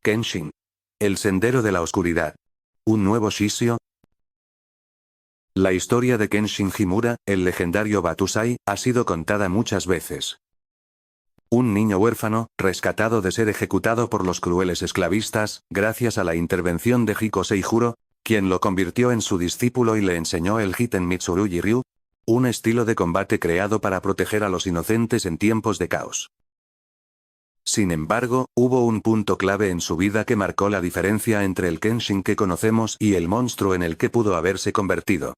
Kenshin. El sendero de la oscuridad. ¿Un nuevo Shishio? La historia de Kenshin Himura, el legendario Batusai, ha sido contada muchas veces. Un niño huérfano, rescatado de ser ejecutado por los crueles esclavistas, gracias a la intervención de Hiko Seijuro, quien lo convirtió en su discípulo y le enseñó el Hiten Mitsurugi Ryu, un estilo de combate creado para proteger a los inocentes en tiempos de caos. Sin embargo, hubo un punto clave en su vida que marcó la diferencia entre el Kenshin que conocemos y el monstruo en el que pudo haberse convertido.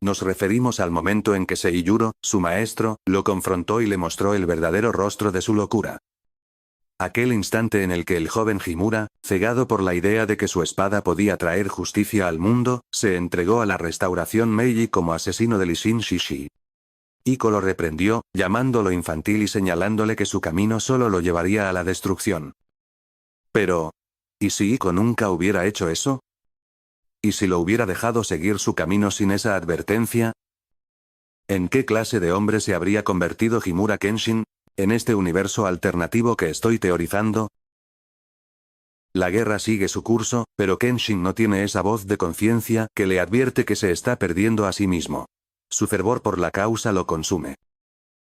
Nos referimos al momento en que Seiyuro, su maestro, lo confrontó y le mostró el verdadero rostro de su locura. Aquel instante en el que el joven Himura, cegado por la idea de que su espada podía traer justicia al mundo, se entregó a la restauración Meiji como asesino del Isshin Shishi. Iko lo reprendió, llamándolo infantil y señalándole que su camino solo lo llevaría a la destrucción. Pero, ¿y si Iko nunca hubiera hecho eso? ¿Y si lo hubiera dejado seguir su camino sin esa advertencia? ¿En qué clase de hombre se habría convertido Himura Kenshin, en este universo alternativo que estoy teorizando? La guerra sigue su curso, pero Kenshin no tiene esa voz de conciencia que le advierte que se está perdiendo a sí mismo. Su fervor por la causa lo consume.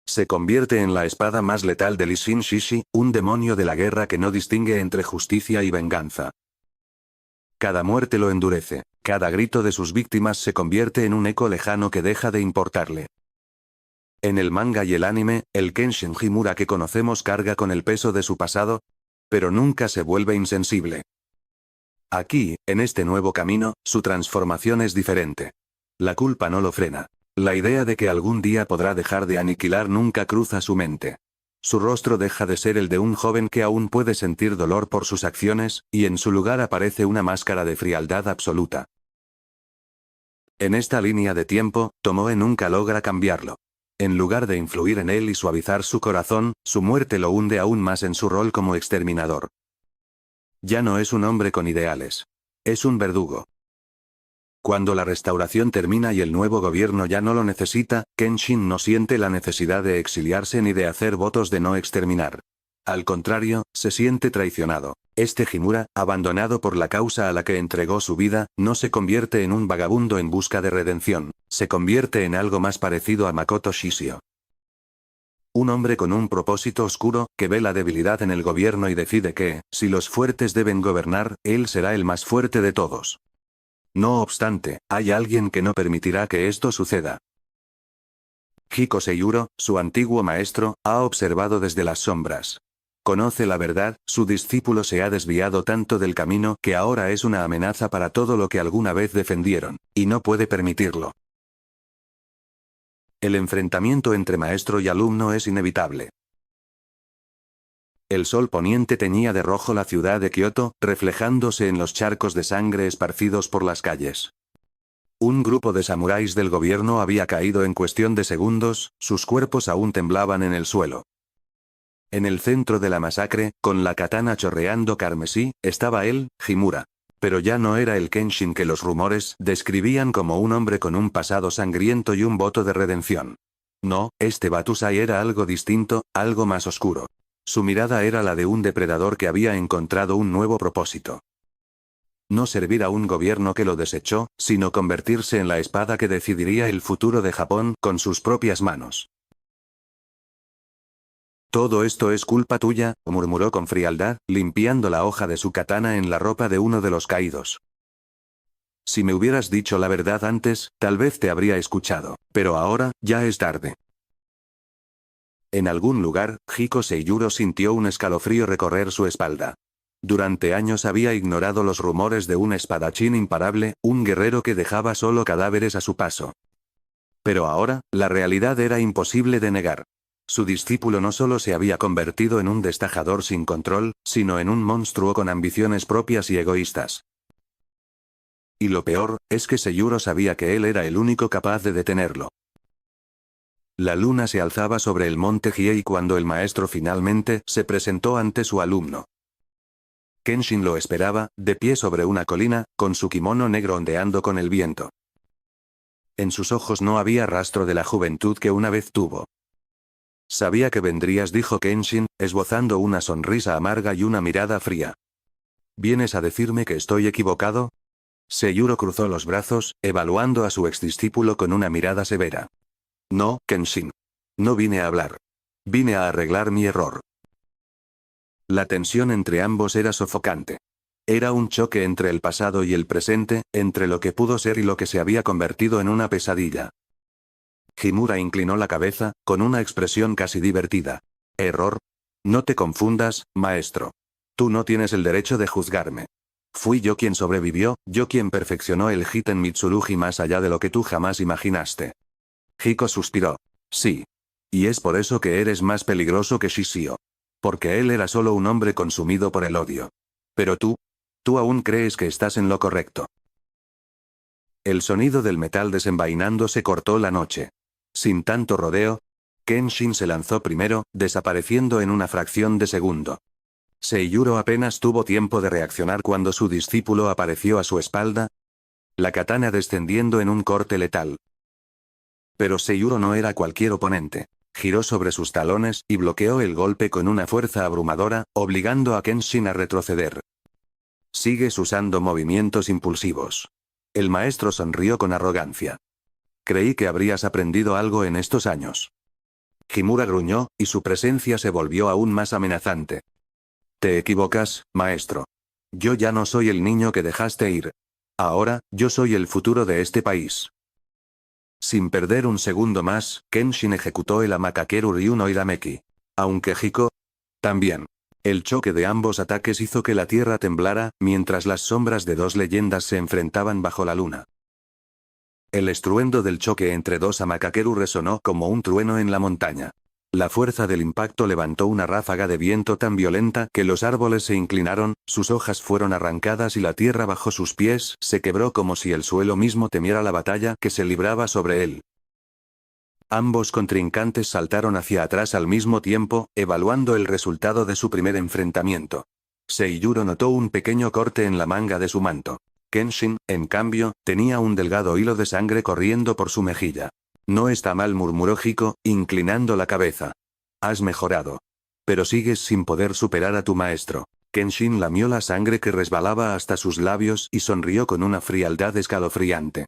Se convierte en la espada más letal del Isshin Shishi, un demonio de la guerra que no distingue entre justicia y venganza. Cada muerte lo endurece, cada grito de sus víctimas se convierte en un eco lejano que deja de importarle. En el manga y el anime, el Kenshin Himura que conocemos carga con el peso de su pasado, pero nunca se vuelve insensible. Aquí, en este nuevo camino, su transformación es diferente. La culpa no lo frena. La idea de que algún día podrá dejar de aniquilar nunca cruza su mente. Su rostro deja de ser el de un joven que aún puede sentir dolor por sus acciones, y en su lugar aparece una máscara de frialdad absoluta. En esta línea de tiempo, Tomoe nunca logra cambiarlo. En lugar de influir en él y suavizar su corazón, su muerte lo hunde aún más en su rol como exterminador. Ya no es un hombre con ideales. Es un verdugo. Cuando la restauración termina y el nuevo gobierno ya no lo necesita, Kenshin no siente la necesidad de exiliarse ni de hacer votos de no exterminar. Al contrario, se siente traicionado. Este Himura, abandonado por la causa a la que entregó su vida, no se convierte en un vagabundo en busca de redención, se convierte en algo más parecido a Makoto Shishio. Un hombre con un propósito oscuro, que ve la debilidad en el gobierno y decide que, si los fuertes deben gobernar, él será el más fuerte de todos. No obstante, hay alguien que no permitirá que esto suceda. Hiko Seiyuro, su antiguo maestro, ha observado desde las sombras. Conoce la verdad, su discípulo se ha desviado tanto del camino que ahora es una amenaza para todo lo que alguna vez defendieron, y no puede permitirlo. El enfrentamiento entre maestro y alumno es inevitable. El sol poniente teñía de rojo la ciudad de Kioto, reflejándose en los charcos de sangre esparcidos por las calles. Un grupo de samuráis del gobierno había caído en cuestión de segundos, sus cuerpos aún temblaban en el suelo. En el centro de la masacre, con la katana chorreando carmesí, estaba él, Himura. Pero ya no era el Kenshin que los rumores describían como un hombre con un pasado sangriento y un voto de redención. No, este Batusai era algo distinto, algo más oscuro. Su mirada era la de un depredador que había encontrado un nuevo propósito. No servir a un gobierno que lo desechó, sino convertirse en la espada que decidiría el futuro de Japón con sus propias manos. Todo esto es culpa tuya, murmuró con frialdad, limpiando la hoja de su katana en la ropa de uno de los caídos. Si me hubieras dicho la verdad antes, tal vez te habría escuchado, pero ahora, ya es tarde. En algún lugar, Hiko Seiyuro sintió un escalofrío recorrer su espalda. Durante años había ignorado los rumores de un espadachín imparable, un guerrero que dejaba solo cadáveres a su paso. Pero ahora, la realidad era imposible de negar. Su discípulo no solo se había convertido en un destajador sin control, sino en un monstruo con ambiciones propias y egoístas. Y lo peor, es que Seiyuro sabía que él era el único capaz de detenerlo. La luna se alzaba sobre el monte Hiei cuando el maestro finalmente se presentó ante su alumno. Kenshin lo esperaba, de pie sobre una colina, con su kimono negro ondeando con el viento. En sus ojos no había rastro de la juventud que una vez tuvo. Sabía que vendrías, dijo Kenshin, esbozando una sonrisa amarga y una mirada fría. ¿Vienes a decirme que estoy equivocado? Seiyuro cruzó los brazos, evaluando a su exdiscípulo con una mirada severa. No, Kenshin. No vine a hablar. Vine a arreglar mi error. La tensión entre ambos era sofocante. Era un choque entre el pasado y el presente, entre lo que pudo ser y lo que se había convertido en una pesadilla. Himura inclinó la cabeza, con una expresión casi divertida. ¿Error? No te confundas, maestro. Tú no tienes el derecho de juzgarme. Fui yo quien sobrevivió, yo quien perfeccionó el Hiten Mitsurugi más allá de lo que tú jamás imaginaste. Hiko suspiró. Sí. Y es por eso que eres más peligroso que Shishio. Porque él era solo un hombre consumido por el odio. Pero tú aún crees que estás en lo correcto. El sonido del metal desenvainándose cortó la noche. Sin tanto rodeo, Kenshin se lanzó primero, desapareciendo en una fracción de segundo. Seiyuro apenas tuvo tiempo de reaccionar cuando su discípulo apareció a su espalda, la katana descendiendo en un corte letal. Pero Seiyuro no era cualquier oponente. Giró sobre sus talones y bloqueó el golpe con una fuerza abrumadora, obligando a Kenshin a retroceder. Sigues usando movimientos impulsivos. El maestro sonrió con arrogancia. Creí que habrías aprendido algo en estos años. Himura gruñó, y su presencia se volvió aún más amenazante. Te equivocas, maestro. Yo ya no soy el niño que dejaste ir. Ahora, yo soy el futuro de este país. Sin perder un segundo más, Kenshin ejecutó el Amakakeru Ryu no Hirameki. Aunque Hiko también. El choque de ambos ataques hizo que la tierra temblara, mientras las sombras de dos leyendas se enfrentaban bajo la luna. El estruendo del choque entre dos Amakakeru resonó como un trueno en la montaña. La fuerza del impacto levantó una ráfaga de viento tan violenta que los árboles se inclinaron, sus hojas fueron arrancadas y la tierra bajo sus pies se quebró como si el suelo mismo temiera la batalla que se libraba sobre él. Ambos contrincantes saltaron hacia atrás al mismo tiempo, evaluando el resultado de su primer enfrentamiento. Seiyuro notó un pequeño corte en la manga de su manto. Kenshin, en cambio, tenía un delgado hilo de sangre corriendo por su mejilla. No está mal, murmuró Hiko, inclinando la cabeza. Has mejorado. Pero sigues sin poder superar a tu maestro. Kenshin lamió la sangre que resbalaba hasta sus labios y sonrió con una frialdad escalofriante.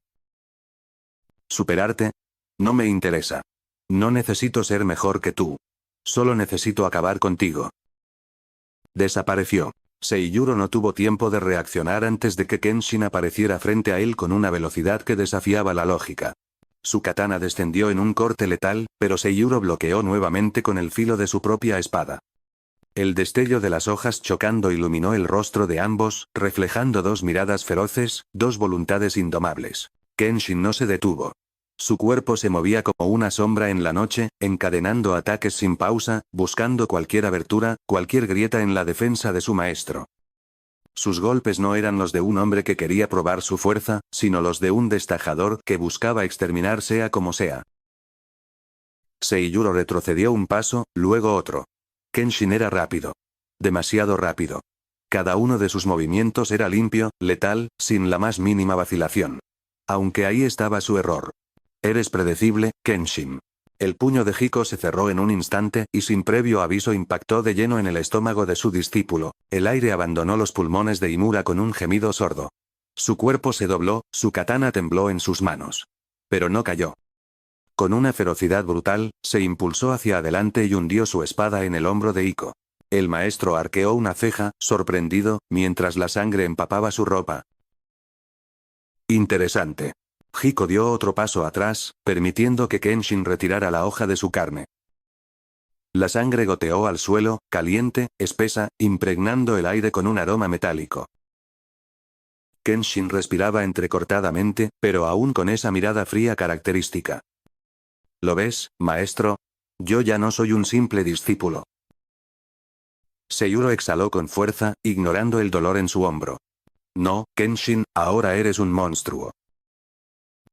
¿Superarte? No me interesa. No necesito ser mejor que tú. Solo necesito acabar contigo. Desapareció. Seiyuro no tuvo tiempo de reaccionar antes de que Kenshin apareciera frente a él con una velocidad que desafiaba la lógica. Su katana descendió en un corte letal, pero Seiyuro bloqueó nuevamente con el filo de su propia espada. El destello de las hojas chocando iluminó el rostro de ambos, reflejando dos miradas feroces, dos voluntades indomables. Kenshin no se detuvo. Su cuerpo se movía como una sombra en la noche, encadenando ataques sin pausa, buscando cualquier abertura, cualquier grieta en la defensa de su maestro. Sus golpes no eran los de un hombre que quería probar su fuerza, sino los de un destajador que buscaba exterminar sea como sea. Seiyuro retrocedió un paso, luego otro. Kenshin era rápido. Demasiado rápido. Cada uno de sus movimientos era limpio, letal, sin la más mínima vacilación. Aunque ahí estaba su error. Eres predecible, Kenshin. El puño de Hiko se cerró en un instante, y sin previo aviso impactó de lleno en el estómago de su discípulo. El aire abandonó los pulmones de Himura con un gemido sordo. Su cuerpo se dobló, su katana tembló en sus manos. Pero no cayó. Con una ferocidad brutal, se impulsó hacia adelante y hundió su espada en el hombro de Hiko. El maestro arqueó una ceja, sorprendido, mientras la sangre empapaba su ropa. Interesante. Hiko dio otro paso atrás, permitiendo que Kenshin retirara la hoja de su carne. La sangre goteó al suelo, caliente, espesa, impregnando el aire con un aroma metálico. Kenshin respiraba entrecortadamente, pero aún con esa mirada fría característica. ¿Lo ves, maestro? Yo ya no soy un simple discípulo. Seiyuro exhaló con fuerza, ignorando el dolor en su hombro. No, Kenshin, ahora eres un monstruo.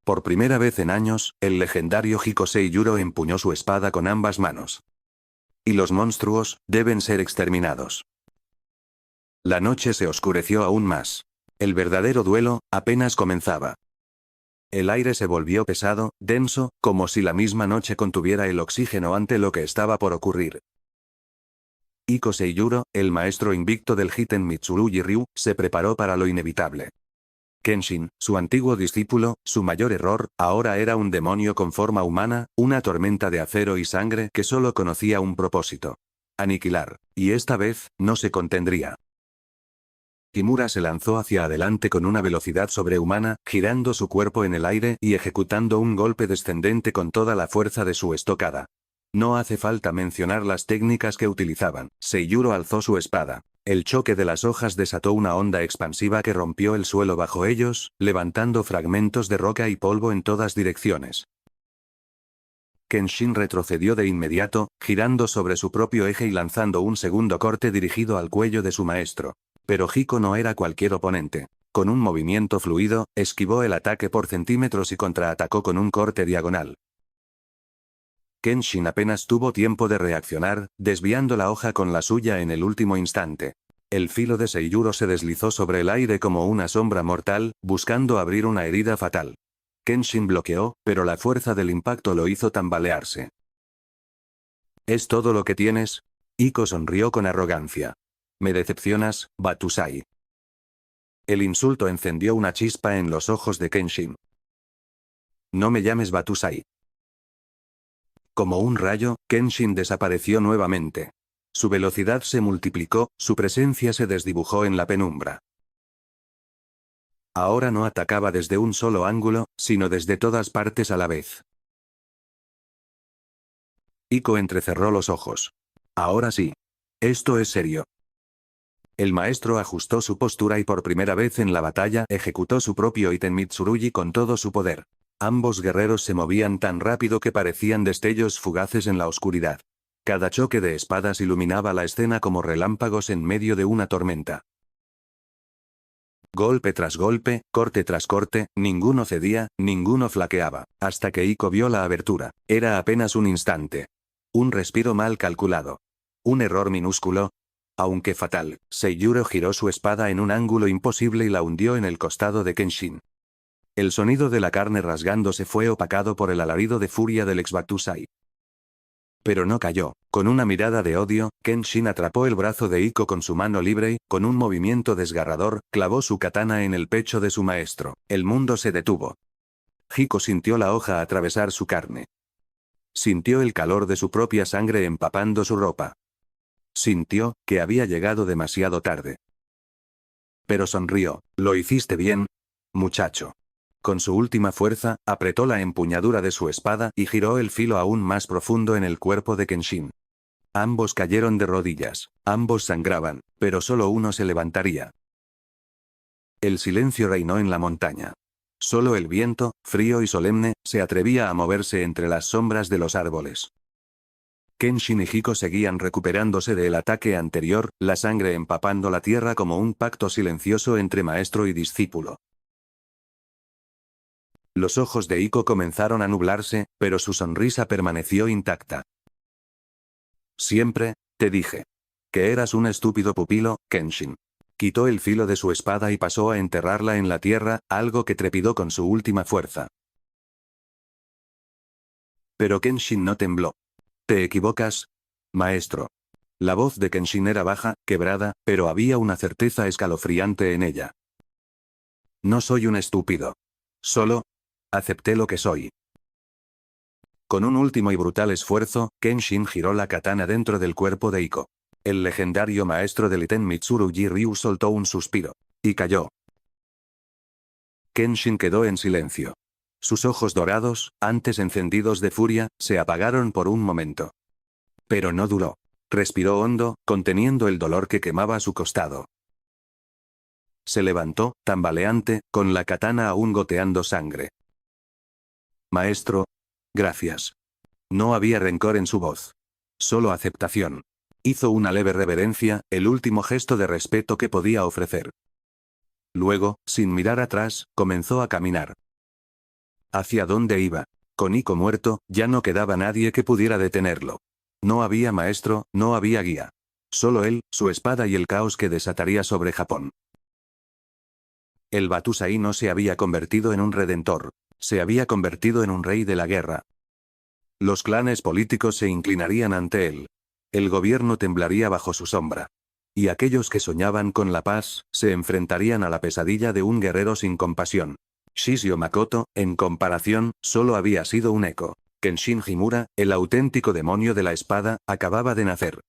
Por primera vez en años, el legendario Hiko Seiyuro empuñó su espada con ambas manos. Y los monstruos, deben ser exterminados. La noche se oscureció aún más. El verdadero duelo, apenas comenzaba. El aire se volvió pesado, denso, como si la misma noche contuviera el oxígeno ante lo que estaba por ocurrir. Iko Seiyuro, el maestro invicto del Hiten Mitsurugi Ryu, se preparó para lo inevitable. Kenshin, su antiguo discípulo, su mayor error, ahora era un demonio con forma humana, una tormenta de acero y sangre que solo conocía un propósito: aniquilar. Y esta vez, no se contendría. Kimura se lanzó hacia adelante con una velocidad sobrehumana, girando su cuerpo en el aire y ejecutando un golpe descendente con toda la fuerza de su estocada. No hace falta mencionar las técnicas que utilizaban. Seiyuro alzó su espada. El choque de las hojas desató una onda expansiva que rompió el suelo bajo ellos, levantando fragmentos de roca y polvo en todas direcciones. Kenshin retrocedió de inmediato, girando sobre su propio eje y lanzando un segundo corte dirigido al cuello de su maestro. Pero Hiko no era cualquier oponente. Con un movimiento fluido, esquivó el ataque por centímetros y contraatacó con un corte diagonal. Kenshin apenas tuvo tiempo de reaccionar, desviando la hoja con la suya en el último instante. El filo de Seiyuro se deslizó sobre el aire como una sombra mortal, buscando abrir una herida fatal. Kenshin bloqueó, pero la fuerza del impacto lo hizo tambalearse. ¿Es todo lo que tienes? Iko sonrió con arrogancia. Me decepcionas, Batusai. El insulto encendió una chispa en los ojos de Kenshin. No me llames Batusai. Como un rayo, Kenshin desapareció nuevamente. Su velocidad se multiplicó, su presencia se desdibujó en la penumbra. Ahora no atacaba desde un solo ángulo, sino desde todas partes a la vez. Iko entrecerró los ojos. Ahora sí. Esto es serio. El maestro ajustó su postura y por primera vez en la batalla ejecutó su propio Iten Mitsurugi con todo su poder. Ambos guerreros se movían tan rápido que parecían destellos fugaces en la oscuridad. Cada choque de espadas iluminaba la escena como relámpagos en medio de una tormenta. Golpe tras golpe, corte tras corte, ninguno cedía, ninguno flaqueaba, hasta que Iko vio la abertura. Era apenas un instante. Un respiro mal calculado. Un error minúsculo. Aunque fatal, Seiyuro giró su espada en un ángulo imposible y la hundió en el costado de Kenshin. El sonido de la carne rasgándose fue opacado por el alarido de furia del ex Batusai. Pero no cayó. Con una mirada de odio, Kenshin atrapó el brazo de Iko con su mano libre y, con un movimiento desgarrador, clavó su katana en el pecho de su maestro. El mundo se detuvo. Iko sintió la hoja atravesar su carne. Sintió el calor de su propia sangre empapando su ropa. Sintió que había llegado demasiado tarde. Pero sonrió. ¿Lo hiciste bien, muchacho? Con su última fuerza, apretó la empuñadura de su espada y giró el filo aún más profundo en el cuerpo de Kenshin. Ambos cayeron de rodillas. Ambos sangraban, pero solo uno se levantaría. El silencio reinó en la montaña. Solo el viento, frío y solemne, se atrevía a moverse entre las sombras de los árboles. Kenshin y Iko seguían recuperándose del ataque anterior, la sangre empapando la tierra como un pacto silencioso entre maestro y discípulo. Los ojos de Iko comenzaron a nublarse, pero su sonrisa permaneció intacta. Siempre, te dije. Que eras un estúpido pupilo, Kenshin. Quitó el filo de su espada y pasó a enterrarla en la tierra, algo que trepidó con su última fuerza. Pero Kenshin no tembló. Te equivocas, maestro. La voz de Kenshin era baja, quebrada, pero había una certeza escalofriante en ella. No soy un estúpido. Solo acepté lo que soy. Con un último y brutal esfuerzo, Kenshin giró la katana dentro del cuerpo de Iko. El legendario maestro del Iten Mitsurugi Ryu soltó un suspiro. Y cayó. Kenshin quedó en silencio. Sus ojos dorados, antes encendidos de furia, se apagaron por un momento. Pero no duró. Respiró hondo, conteniendo el dolor que quemaba su costado. Se levantó, tambaleante, con la katana aún goteando sangre. Maestro. Gracias. No había rencor en su voz. Solo aceptación. Hizo una leve reverencia, el último gesto de respeto que podía ofrecer. Luego, sin mirar atrás, comenzó a caminar. ¿Hacia dónde iba? Con Iko muerto, ya no quedaba nadie que pudiera detenerlo. No había maestro, no había guía. Solo él, su espada y el caos que desataría sobre Japón. El Batusai no se había convertido en un redentor. Se había convertido en un rey de la guerra. Los clanes políticos se inclinarían ante él. el gobierno temblaría bajo su sombra. Y aquellos que soñaban con la paz, se enfrentarían a la pesadilla de un guerrero sin compasión. Shishio Makoto, en comparación, solo había sido un eco. Kenshin Himura, el auténtico demonio de la espada, acababa de nacer.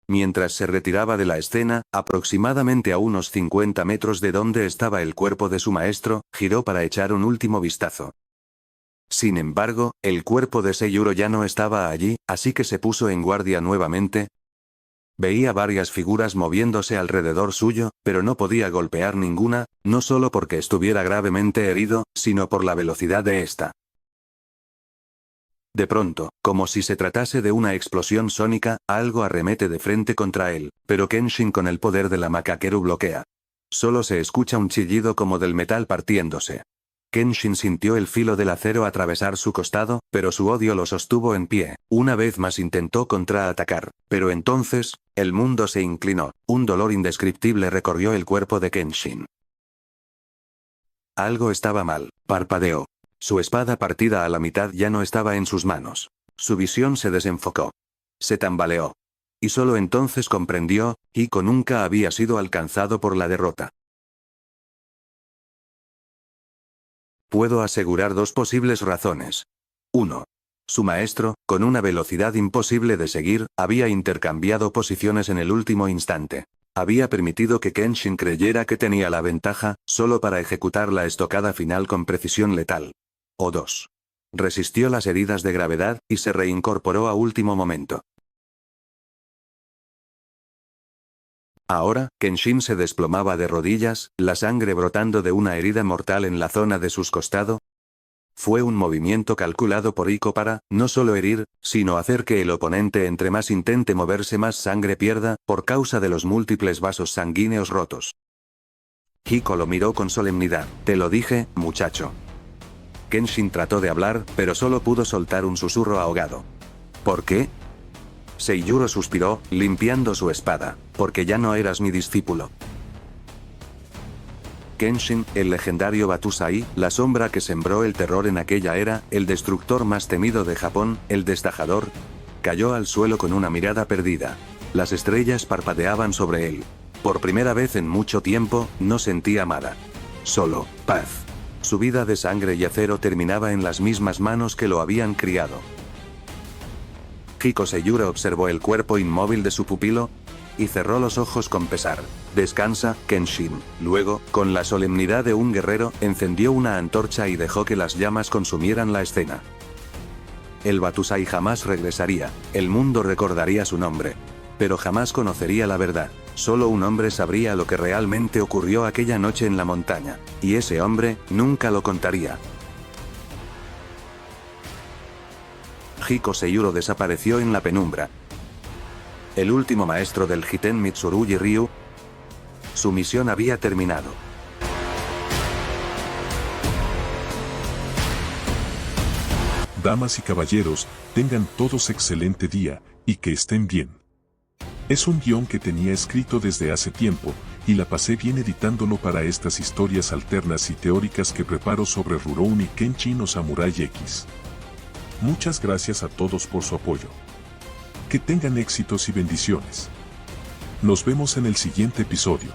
Mientras se retiraba de la escena, aproximadamente a unos 50 metros de donde estaba el cuerpo de su maestro, giró para echar un último vistazo. Sin embargo, el cuerpo de Seiyuro ya no estaba allí, así que se puso en guardia nuevamente. Veía varias figuras moviéndose alrededor suyo, pero no podía golpear ninguna, no solo porque estuviera gravemente herido, sino por la velocidad de esta. De pronto, como si se tratase de una explosión sónica, algo arremete de frente contra él, pero Kenshin con el poder de la Makakeru bloquea. Solo se escucha un chillido como del metal partiéndose. Kenshin sintió el filo del acero atravesar su costado, pero su odio lo sostuvo en pie. Una vez más intentó contraatacar, pero entonces, el mundo se inclinó. Un dolor indescriptible recorrió el cuerpo de Kenshin. Algo estaba mal, parpadeó. Su espada partida a la mitad ya no estaba en sus manos. Su visión se desenfocó. Se tambaleó. Y solo entonces comprendió, Hiko nunca había sido alcanzado por la derrota. Puedo asegurar dos posibles razones. 1. Su maestro, con una velocidad imposible de seguir, había intercambiado posiciones en el último instante. Había permitido que Kenshin creyera que tenía la ventaja, solo para ejecutar la estocada final con precisión letal. O 2. Resistió las heridas de gravedad, y se reincorporó a último momento. Ahora, Kenshin se desplomaba de rodillas, la sangre brotando de una herida mortal en la zona de sus costados. Fue un movimiento calculado por Hiko para, no solo herir, sino hacer que el oponente entre más intente moverse más sangre pierda, por causa de los múltiples vasos sanguíneos rotos. Hiko lo miró con solemnidad. Te lo dije, muchacho. Kenshin trató de hablar, pero solo pudo soltar un susurro ahogado. ¿Por qué? Seiyuro suspiró, limpiando su espada. Porque ya no eras mi discípulo. Kenshin, el legendario Batusai, la sombra que sembró el terror en aquella era, el destructor más temido de Japón, el destajador, cayó al suelo con una mirada perdida. Las estrellas parpadeaban sobre él. Por primera vez en mucho tiempo, no sentía nada. Solo, paz. Su vida de sangre y acero terminaba en las mismas manos que lo habían criado. Hiko Seiyuro observó el cuerpo inmóvil de su pupilo, y cerró los ojos con pesar. Descansa, Kenshin. Luego, con la solemnidad de un guerrero, encendió una antorcha y dejó que las llamas consumieran la escena. El Batusai jamás regresaría, el mundo recordaría su nombre. Pero jamás conocería la verdad. Solo un hombre sabría lo que realmente ocurrió aquella noche en la montaña. Y ese hombre, nunca lo contaría. Hiko Seiyuro desapareció en la penumbra. El último maestro del Jiten Mitsurugi Ryu. Su misión había terminado. Damas y caballeros, tengan todos excelente día, y que estén bien. Es un guión que tenía escrito desde hace tiempo, y la pasé bien editándolo para estas historias alternas y teóricas que preparo sobre Rurouni Kenshin o Samurai X. Muchas gracias a todos por su apoyo. Que tengan éxitos y bendiciones. Nos vemos en el siguiente episodio.